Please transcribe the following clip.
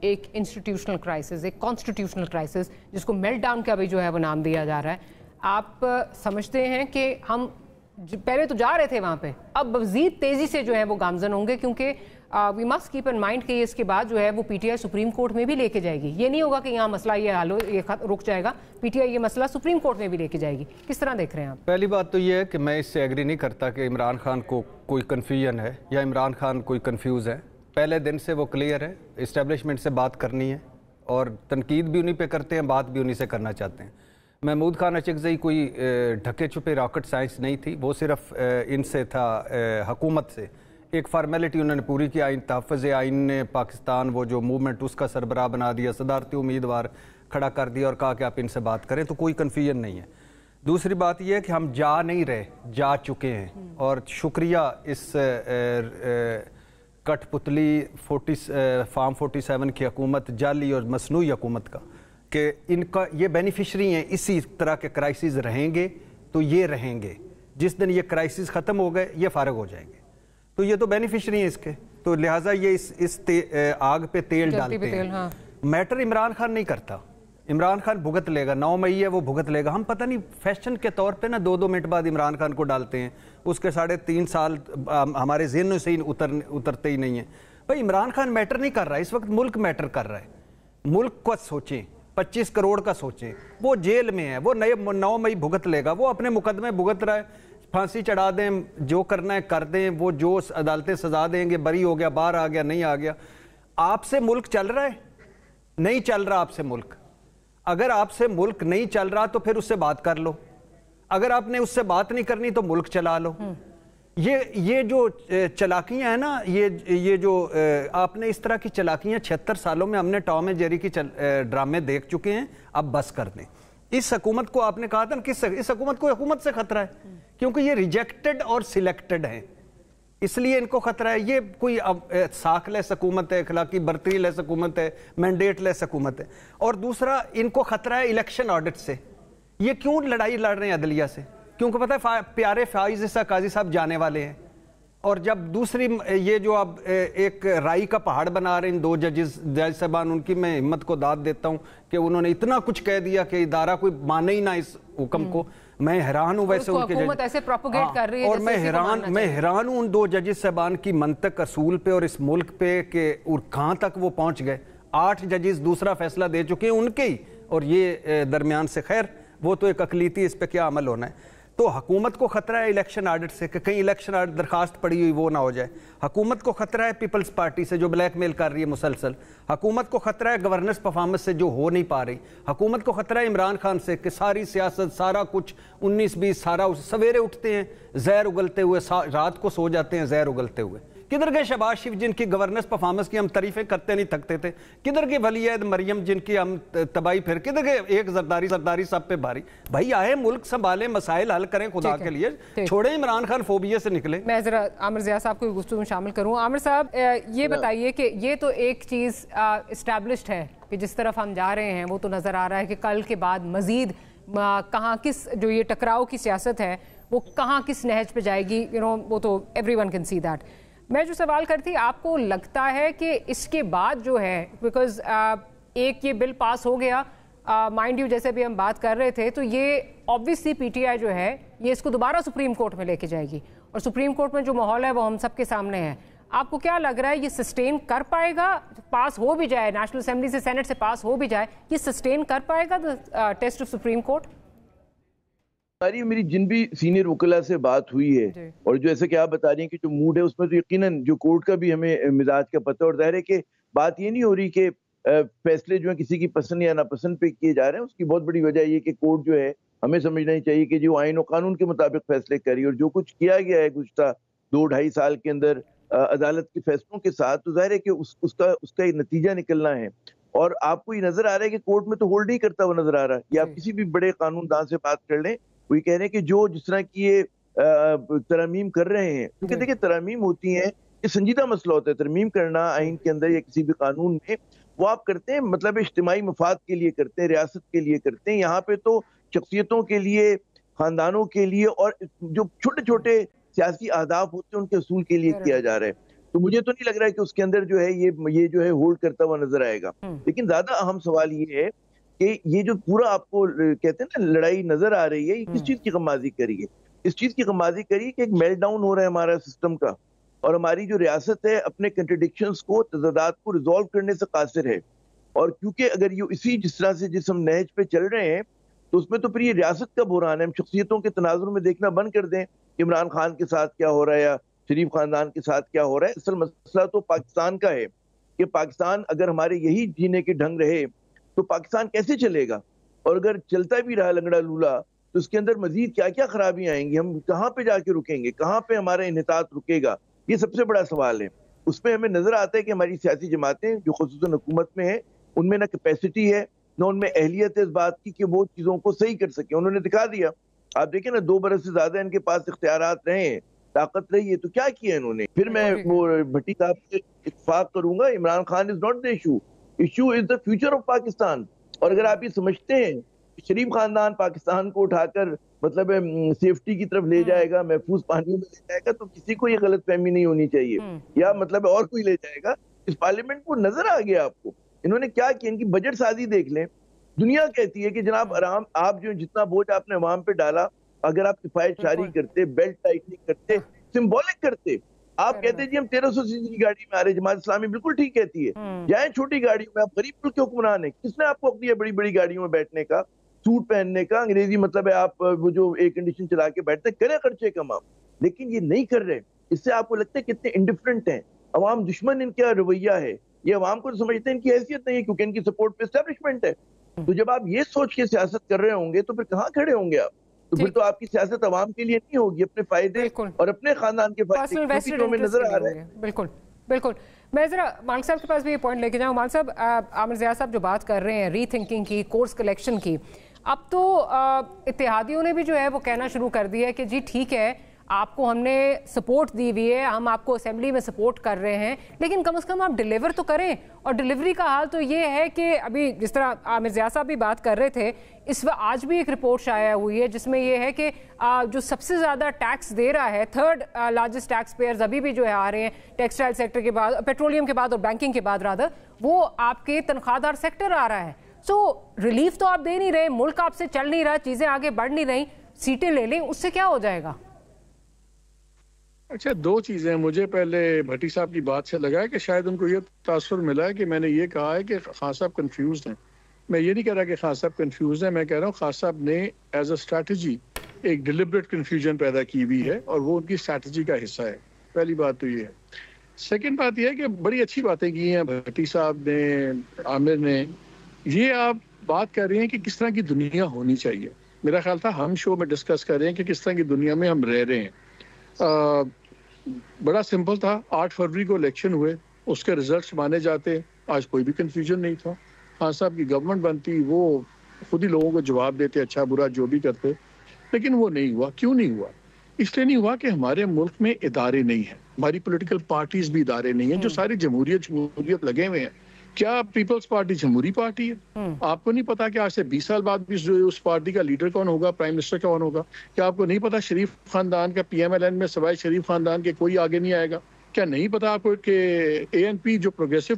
एक institutional crisis, एक constitutional crisis, जिसको मेल्टडाउन का भी जो है वो नाम दिया जा रहा है, आप समझते हैं कि हम पहले तो जा रहे थे वहाँ पे, अब मज़ीद तेज़ी से जो है वो गामजन होंगे, क्योंकि we must keep in mind कि इसके बाद जो है वो पीटीआई सुप्रीम कोर्ट में भी लेके जाएगी। ये नहीं होगा कि यहाँ मसला ये रुक जाएगा, पीटीआई ये मसला सुप्रीम कोर्ट में भी लेके जाएगी। किस तरह देख रहे हैं आप? पहली बात तो ये है कि मैं इससे एग्री नहीं करता कि इमरान खान को कोई कन्फ्यूजन है या इमरान खान कोई कन्फ्यूज़ है। पहले दिन से वो क्लियर है, इस्टेब्लिशमेंट से बात करनी है और तनकीद भी उन्हीं पे करते हैं, बात भी उन्हीं से करना चाहते हैं। महमूद खान अचकज़ई कोई ढके छुपे रॉकेट साइंस नहीं थी, वो सिर्फ इनसे था, हुकूमत से एक फार्मेलिटी उन्होंने पूरी की। आइन तहफ़्फ़ुज़ आइन ने पाकिस्तान वो जो मूवमेंट उसका सरबराह बना दिया, सदारती उम्मीदवार खड़ा कर दिया और कहा कि आप इनसे बात करें, तो कोई कन्फ्यूजन नहीं है। दूसरी बात यह है कि हम जा नहीं रहे, जा चुके हैं। और शुक्रिया इस कठपुतली फार्म 47 की हुकूमत, जाली और मसनूई हुकूमत का, कि इनका ये बेनिफिशरी हैं, इसी तरह के क्राइसिस रहेंगे तो ये रहेंगे। जिस दिन ये क्राइसिस ख़त्म हो गए ये फारग हो जाएंगे, तो ये तो बेनिफिशरी हैं इसके, तो लिहाजा ये इस आग पे तेल डालते हैं। हाँ। मैटर इमरान खान नहीं करता, इमरान खान भुगत लेगा, 9 मई है वो भुगत लेगा। हम पता नहीं फैशन के तौर पे ना 2-2 मिनट बाद इमरान खान को डालते हैं, उसके 3.5 साल हमारे ज़हन से ही उतरते ही नहीं है। भाई इमरान खान मैटर नहीं कर रहा है इस वक्त, मुल्क मैटर कर रहा है। मुल्क को सोचें, 25 करोड़ का सोचें। वो जेल में है, वो 9 मई भुगत लेगा, वो अपने मुकदमे भुगत रहा है, फांसी चढ़ा दें, जो करना है कर दें, वो जो अदालतें सजा देंगे, बरी हो गया, बाहर आ गया, नहीं आ गया। आपसे मुल्क चल रहा है? नहीं चल रहा आपसे मुल्क। अगर आपसे मुल्क नहीं चल रहा तो फिर उससे बात कर लो, अगर आपने उससे बात नहीं करनी तो मुल्क चला लो। ये जो चलाकियां हैं ना, ये जो आपने इस तरह की चलाकियां 76 सालों में हमने टॉम एंड जेरी की ड्रामे देख चुके हैं, अब बस कर दें। इस हुकूमत को आपने कहा था ना, इस हुकूमत को हुकूमत से खतरा है, क्योंकि ये रिजेक्टेड और सिलेक्टेड हैं, इसलिए इनको खतरा है। ये कोई साख लेस हुकूमत है, अखलाकी बर्तरी लेस हुकूमत है, मैंडेट लेस हुकूमत है। और दूसरा इनको खतरा है इलेक्शन ऑडिट से। ये क्यों लड़ाई लड़ रहे हैं अदलिया से? क्योंकि पता है प्यारे फाइज इसा काजी साहब जाने वाले हैं। और जब दूसरी ये जो अब एक राई का पहाड़ बना रहे हैं 2 जज साहबान, उनकी मैं हिम्मत को दाद देता हूं कि उन्होंने इतना कुछ कह दिया कि इदारा कोई माने ही ना इस हुक्म को। मैं हैरान हूं वैसे उनके जज ऐसे प्रोपेगेट कर रही है, और मैं हैरान हूं उन 2 जजेस साहबान की मंतक असूल पे और इस मुल्क पे कि और कहां तक वो पहुंच गए। 8 जजेस दूसरा फैसला दे चुके हैं उनके ही, और ये दरमियान से। खैर वो तो एक अकलीती, इस पे क्या अमल होना है। तो हुकूमत को खतरा है इलेक्शन ऑडिट से कि कहीं इलेक्शन ऑडिट दरखास्त पड़ी हुई वो ना हो जाए। हुकूमत को खतरा है पीपल्स पार्टी से जो ब्लैकमेल कर रही है मुसलसल। हुकूमत को खतरा है गवर्नेंस परफॉर्मेंस से जो हो नहीं पा रही। हुकूमत को खतरा है इमरान खान से कि सारी सियासत, सारा कुछ 19-20 सारा सवेरे उठते हैं जहर उगलते हुए, रात को सो जाते हैं जहर उगलते हुए। किधर गए शहबाज शरीफ जिनकी गवर्नेंस परफॉर्मेंस की हम तारीफें करते नहीं थकते थे? किधर गए वलीद मरियम जिनकी हम तबाही फिर? किधर गए एक जरदारी सब पे भारी? भाई आए मुल्क संभालें, मसाइल हल करें खुदा के लिए, छोड़े इमरान खान फोबिया से निकले। मैं जरा आमिर ज़िया साहब को गुफ्तगू में शामिल करूँ। आमिर साहब ये बताइए कि ये तो एक चीज़ इस्टेब्लिश्ड है कि जिस तरफ हम जा रहे हैं वो तो नज़र आ रहा है कि कल के बाद मजीद कहाँ किस जो ये टकराव की सियासत है वो कहाँ किस नहज पे जाएगी, वो तो एवरीवन कैन सी दैट। मैं जो सवाल करती, आपको लगता है कि इसके बाद जो है, बिकॉज एक ये बिल पास हो गया, माइंड यू जैसे भी हम बात कर रहे थे, तो ये ऑब्वियसली पीटीआई जो है ये इसको दोबारा सुप्रीम कोर्ट में लेके जाएगी, और सुप्रीम कोर्ट में जो माहौल है वो हम सबके सामने है। आपको क्या लग रहा है ये सस्टेन कर पाएगा? पास हो भी जाए, नेशनल असेंबली से सेनेट से पास हो भी जाए, ये सस्टेन कर पाएगा टेस्ट ऑफ सुप्रीम कोर्ट? मेरी जिन भी सीनियर वकीला से बात हुई है और जो ऐसे कि आप बता रही हैं कि जो मूड है उसमें तो यकीनन जो कोर्ट का भी हमें मिजाज का पता, और जाहिर है कि बात ये नहीं हो रही कि फैसले जो है किसी की पसंद या नापसंद पे किए जा रहे हैं। उसकी बहुत बड़ी वजह ये कि कोर्ट जो है हमें समझना ही चाहिए कि जो आइन और कानून के मुताबिक फैसले करी, और जो कुछ किया गया है गुज़श्ता 2-2.5 साल के अंदर अदालत के फैसलों के साथ, तो जाहिर है कि उसका एक नतीजा निकलना है। और आपको ये नजर आ रहा है कि कोर्ट में तो होल्ड ही करता हुआ नजर आ रहा है। या आप किसी भी बड़े कानूनदान से बात कर लें, वो ये कह रहे हैं कि जो जिस तरह की ये तरमीम कर रहे हैं, क्योंकि देखिए तरमीम होती है, ये संजीदा मसला होता है। तरमीम करना आइन के अंदर या किसी भी कानून में वो आप करते हैं मतलब इज्तिमाई मफाद के लिए करते हैं, रियासत के लिए करते हैं। यहाँ पे तो शख्सियतों के लिए, खानदानों के लिए और जो छोटे छोटे सियासी अहदाफ होते हैं उनके असूल के लिए किया जा रहा है। तो मुझे तो नहीं लग रहा है कि उसके अंदर जो है ये जो है होल्ड करता हुआ नजर आएगा। लेकिन ज्यादा अहम सवाल ये है कि ये जो पूरा आपको कहते हैं ना लड़ाई नजर आ रही है, ये किस चीज की गमाजी करी है? इस चीज की गमाजी करी है कि एक मेल्ट डाउन हो रहा है हमारा सिस्टम का, और हमारी जो रियासत है अपने कंट्रडिक्शंस को, तजादात को रिजॉल्व करने से कासिर है। और क्योंकि अगर ये इसी जिस तरह से जिस हम नहज पे चल रहे हैं, तो उसमें तो फिर ये रियासत का बुहरान है। हम शख्सियतों के तनाजुर में देखना बंद कर दें, इमरान खान के साथ क्या हो रहा है या शरीफ खानदान के साथ क्या हो रहा है। असल मसला तो पाकिस्तान का है कि पाकिस्तान अगर हमारे यही जीने के ढंग रहे तो पाकिस्तान कैसे चलेगा, और अगर चलता भी रहा लंगड़ा लूला तो उसके अंदर मजीद क्या क्या खराबियां आएंगी, हम कहाँ पे जाके रुकेंगे, कहाँ पे हमारा इन्हितात रुकेगा, ये सबसे बड़ा सवाल है। उसमें हमें नजर आता है कि हमारी सियासी जमातें जो खुसूसन हुकूमत में है, उनमें ना कैपेसिटी है ना उनमें अहलियत है इस बात की कि वो चीजों को सही कर सके। उन्होंने दिखा दिया, आप देखें ना 2 बरस से ज्यादा इनके पास इख्तियारात रहे हैं, ताकत रही है, तो क्या किया इन्होंने? फिर मैं वो भट्टी साहब से इत्तेफाक करूंगा, Imran Khan is not the issue is the future of Pakistan. और अगर आप ये समझते हैं शरीफ खानदान पाकिस्तान को उठाकर मतलब सेफ्टी की तरफ ले जाएगा, महफूज पानियों में ले जाएगा, तो किसी को ये गलत फहमी नहीं होनी चाहिए, या मतलब और कोई ले जाएगा। इस पार्लियामेंट को नजर आ गया आपको इन्होंने क्या किया। इनकी बजट साजी देख लें, दुनिया कहती है कि जनाब आराम, आप जो जितना बोझ आपने अवाम पे डाला, अगर आप किफायत शारी करते, बेल्ट टाइटनिंग करते, सिंबॉलिक करते, आप कहते जी हम 1300 सीसी की गाड़ी में आ रहे, जमात इस्लामी बिल्कुल ठीक कहती है, जाए छोटी गाड़ियों में, आप गरीब मुल्क के हुक्मरान है, किसने आपको हक दिया बड़ी बड़ी गाड़ियों में बैठने का, सूट पहनने का? अंग्रेजी मतलब है आप वो जो एयर कंडीशन चला के बैठते, करें खर्चे कम आप, लेकिन ये नहीं कर रहे। इससे आपको लगता है कितने इंडिफरेंट हैं, अवाम दुश्मन इनका रवैया है, ये अवाम को समझते हैं इनकी हैसियत नहीं है क्योंकि इनकी सपोर्ट पे एस्टेब्लिशमेंट है। तो जब आप ये सोच के सियासत कर रहे होंगे तो फिर कहाँ खड़े होंगे आप? तो फिर तो आपकी सियासत अवाम के लिए नहीं होगी, अपने फायदे और अपने खानदान के फायदे में नजर आ रहे हैं। बिल्कुल बिल्कुल। मैं जरा मालिक साहब के पास भी ये पॉइंट लेके जाऊँ। मालिक साहब, आमिर ज़िया साहब जो बात कर रहे हैं रीथिंकिंग की, कोर्स कलेक्शन की, अब तो इत्तेहादियों ने भी जो है वो कहना शुरू कर दिया है कि जी ठीक है, आपको हमने सपोर्ट दी हुई है, हम आपको असेंबली में सपोर्ट कर रहे हैं, लेकिन कम से कम आप डिलीवर तो करें। और डिलीवरी का हाल तो ये है कि अभी जिस तरह आमिर ज़िया साहब भी बात कर रहे थे, आज भी एक रिपोर्ट शाया हुई है जिसमें ये है कि जो सबसे ज़्यादा टैक्स दे रहा है, 3rd लार्जेस्ट टैक्स पेयर्स अभी भी जो है आ रहे हैं टेक्सटाइल सेक्टर के बाद, पेट्रोलियम के बाद और बैंकिंग के बाद रादर, वो आपके तनख्वाहदार सेक्टर आ रहा है। सो रिलीफ तो आप दे नहीं रहे, मुल्क आपसे चल नहीं रहा, चीज़ें आगे बढ़ नहीं रही, सीटें ले लें, उससे क्या हो जाएगा? अच्छा, 2 चीज़ें मुझे पहले भट्टी साहब की बात से लगा है कि शायद उनको ये तासुर मिला है कि मैंने ये कहा है कि खान साहब कंफ्यूज हैं। मैं ये नहीं कह रहा कि खान साहब कंफ्यूज हैं, मैं कह रहा हूँ खान साहब ने एज अ स्ट्रैटेजी एक डिलिबरेट कंफ्यूजन पैदा की हुई है और वो उनकी स्ट्रैटेजी का हिस्सा है। पहली बात तो ये है। सेकेंड बात यह है कि बड़ी अच्छी बातें की हैं भट्टी साहब ने, आमिर ने। ये आप बात कर रहे हैं कि किस तरह की दुनिया होनी चाहिए। मेरा ख्याल था हम शो में डिस्कस कर रहे हैं कि किस तरह की दुनिया में हम रह रहे हैं। बड़ा सिंपल था, 8 फरवरी को इलेक्शन हुए, उसके रिजल्ट्स माने जाते, आज कोई भी कंफ्यूजन नहीं था। खान साहब की गवर्नमेंट बनती, वो खुद ही लोगों को जवाब देते, अच्छा बुरा जो भी करते, लेकिन वो नहीं हुआ। क्यों नहीं हुआ? इसलिए नहीं हुआ कि हमारे मुल्क में इदारे नहीं हैं, हमारी पॉलिटिकल पार्टीज भी इदारे नहीं हैं जो सारी जमहूरियत लगे हुए हैं। क्या पीपल्स पार्टी जमहूरी पार्टी है? आपको नहीं पता कि आज से 20 साल बाद भी उस पार्टी का लीडर कौन होगा, प्राइम मिनिस्टर कौन होगा? क्या आपको नहीं पता शरीफ खानदान का PMLN में सवाए शरीफ खानदान के कोई आगे नहीं आएगा? क्या नहीं पता आपको कि ANP जो प्रोग्रेसिव